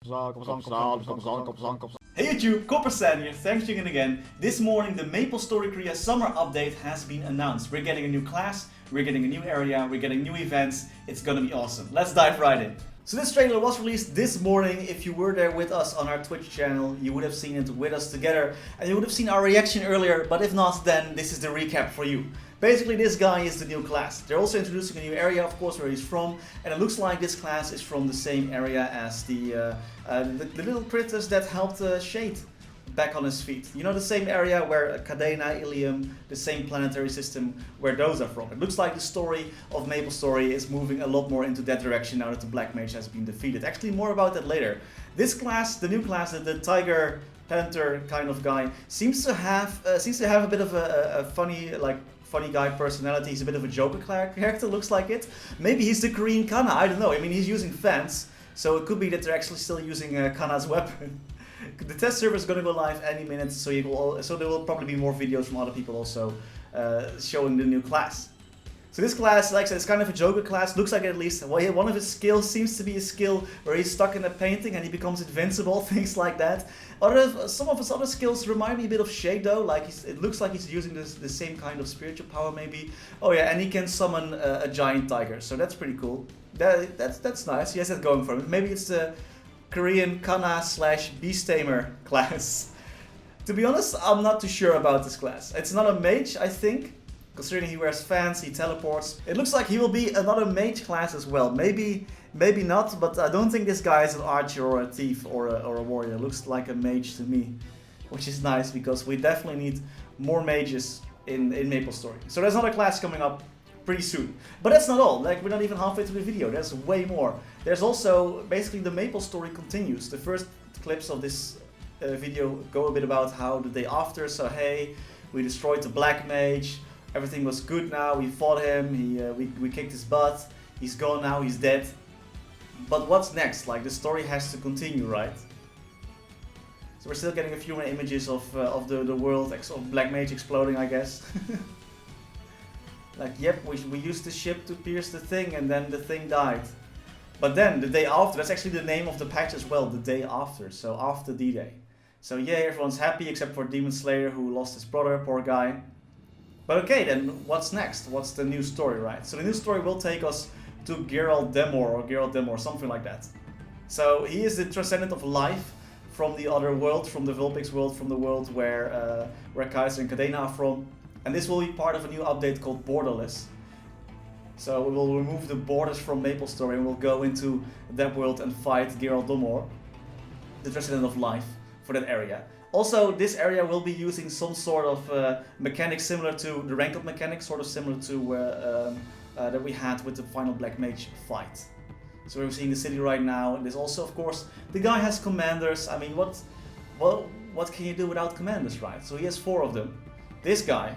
Hey YouTube, Coppersan here, thanks for tuning in again. This morning the MapleStory Korea Summer update has been announced. We're getting a new class, we're getting a new area, we're getting new events. It's gonna be awesome. Let's dive right in. So this trailer was released this morning. If you were there with us on our Twitch channel, you would have seen it with us together and you would have seen our reaction earlier, but if not, then this is the recap for you. Basically, this guy is the new class. They're also introducing a new area, of course, where he's from, and it looks like this class is from the same area as the little critters that helped Shade back on his feet. You know, the same area where Cadena, Ilium, the same planetary system, where those are from. It looks like the story of MapleStory is moving a lot more into that direction now that the Black Mage has been defeated. Actually, more about that later. This class, the new class, the Tiger Panther kind of guy, seems to have a bit of a funny guy personality. He's a bit of a Joker character, looks like it. Maybe he's the Korean Kana, I don't know. I mean, he's using fans, so it could be that they're actually still using Kana's weapon. The test server is going to go live any minute, so there will probably be more videos from other people also showing the new class. So this class, like I said, is kind of a Joker class, looks like it at least. Well, one of his skills seems to be a skill where he's stuck in a painting and he becomes invincible, things like that. Some of his other skills remind me a bit of Shade though, like it looks like he's using the same kind of spiritual power maybe. Oh yeah, and he can summon a giant tiger, so that's pretty cool. That's nice, he has that going for him. Maybe it's the Korean Kana / Beast Tamer class. To be honest, I'm not too sure about this class. It's not a mage, I think. Considering he wears fans, he teleports. It looks like he will be another mage class as well. Maybe not, but I don't think this guy is an archer or a thief or a warrior. Looks like a mage to me, which is nice because we definitely need more mages in MapleStory. So there's another class coming up pretty soon. But that's not all. Like, we're not even halfway through the video. There's way more. There's also basically the MapleStory continues. The first clips of this video go a bit about how the day after. So hey, we destroyed the Black Mage. Everything was good now, we fought him, we kicked his butt, he's gone now, he's dead. But what's next? Like, the story has to continue, right? So we're still getting a few more images of the world, of Black Mage exploding, I guess. Like, yep, we used the ship to pierce the thing and then the thing died. But then, the day after, that's actually the name of the patch as well, the day after, so after D-Day. So yeah, everyone's happy except for Demon Slayer who lost his brother, poor guy. But okay, then what's next? What's the new story, right? So the new story will take us to Gerald Demor, something like that. So he is the transcendent of life from the other world, from the Vulpix world, from the world where Kaiser and Cadena are from. And this will be part of a new update called Borderless. So we will remove the borders from MapleStory and we'll go into that world and fight Gerald Demor, the transcendent of life, for that area. Also, this area will be using some sort of mechanic similar to the rank up mechanic, sort of similar to that we had with the final Black Mage fight. So we're seeing the city right now, and there's also, of course, the guy has commanders. I mean, what can you do without commanders, right? So he has 4 of them. This guy,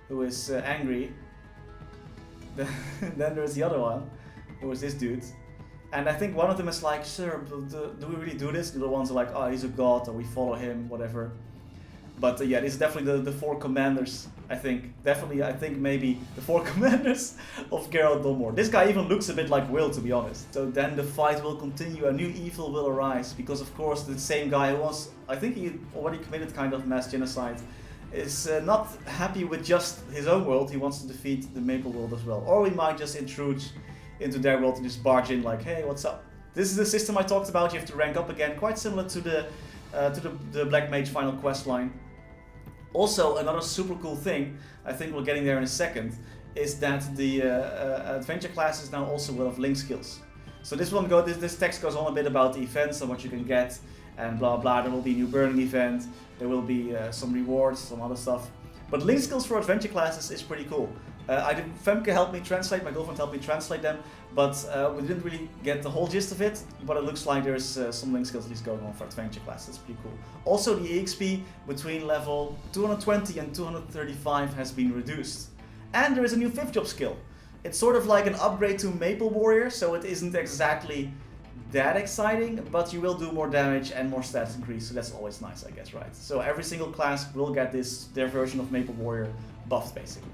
who is angry. Then there's the other one, who is this dude. And I think one of them is like, sir, do we really do this? The other ones are like, oh, he's a god, or we follow him, whatever. But yeah, this is definitely the 4 commanders, I think. Definitely, I think maybe the 4 commanders of Gerald Demor. This guy even looks a bit like Will, to be honest. So then the fight will continue, a new evil will arise. Because of course, the same guy who was, I think he already committed kind of mass genocide, is not happy with just his own world. He wants to defeat the Maple world as well. Or we might just intrude into their world and just barge in like, hey, what's up? This is the system I talked about. You have to rank up again, quite similar to the Black Mage final quest line. Also, another super cool thing, I think we're getting there in a second, is that the adventure classes now also will have link skills. So this text goes on a bit about the events and what you can get and blah blah. There will be a new burning event, there will be some rewards, some other stuff. But link skills for adventure classes is pretty cool. Femke helped me translate, my girlfriend helped me translate them, but we didn't really get the whole gist of it, but it looks like there's some link skills at least going on for adventure class. That's pretty cool. Also, the EXP between level 220 and 235 has been reduced. And there is a new 5th job skill. It's sort of like an upgrade to Maple Warrior, so it isn't exactly that exciting, but you will do more damage and more stats increase, so that's always nice, I guess, right? So every single class will get their version of Maple Warrior buffed, basically.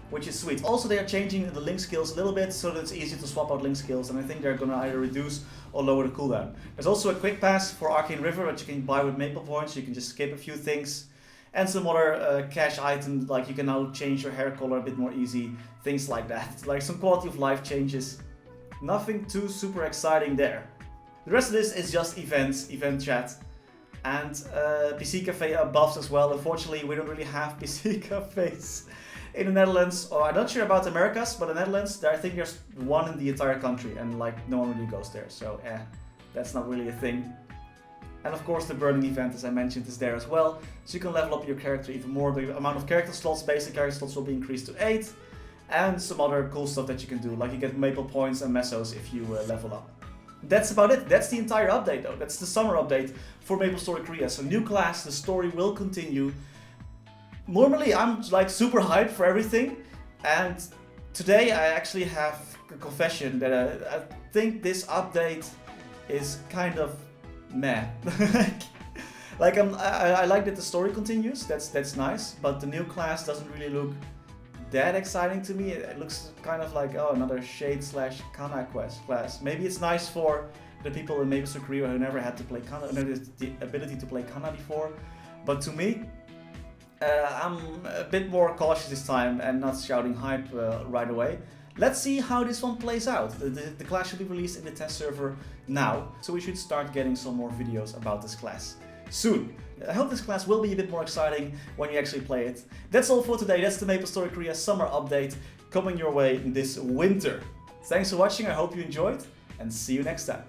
which is sweet. Also, they are changing the link skills a little bit so that it's easy to swap out link skills, and I think they're gonna either reduce or lower the cooldown. There's also a quick pass for Arcane River that you can buy with Maple points. You can just skip a few things, and some other cash items, like you can now change your hair color a bit more easy, things like that. Like some quality of life changes. Nothing too super exciting there. The rest of this is just events, event chat, and PC Cafe buffs as well. Unfortunately, we don't really have PC Cafes in the Netherlands, or I'm not sure about the Americas, but the Netherlands, I think there's one in the entire country, and like no one really goes there, so that's not really a thing. And of course the burning event, as I mentioned, is there as well, so you can level up your character even more. The amount of character slots, basic character slots, will be increased to 8, and some other cool stuff that you can do, like you get Maple points and Mesos if you level up. That's about it. That's the entire update though. That's the summer update for MapleStory Korea. So new class, the story will continue. Normally I'm like super hyped for everything, and today I actually have a confession that I think this update is kind of meh. Like I like that the story continues. That's nice, but the new class doesn't really look that exciting to me. It looks kind of like, oh, another Shade/Kana quest class. Maybe it's nice for the people in MapleStory Korea who never had to play Kana, the ability to play Kana before, but to me, I'm a bit more cautious this time and not shouting hype right away. Let's see how this one plays out. The class should be released in the test server now, so we should start getting some more videos about this class soon. I hope this class will be a bit more exciting when you actually play it. That's all for today. That's the MapleStory Korea summer update coming your way this winter. Thanks for watching, I hope you enjoyed, and see you next time.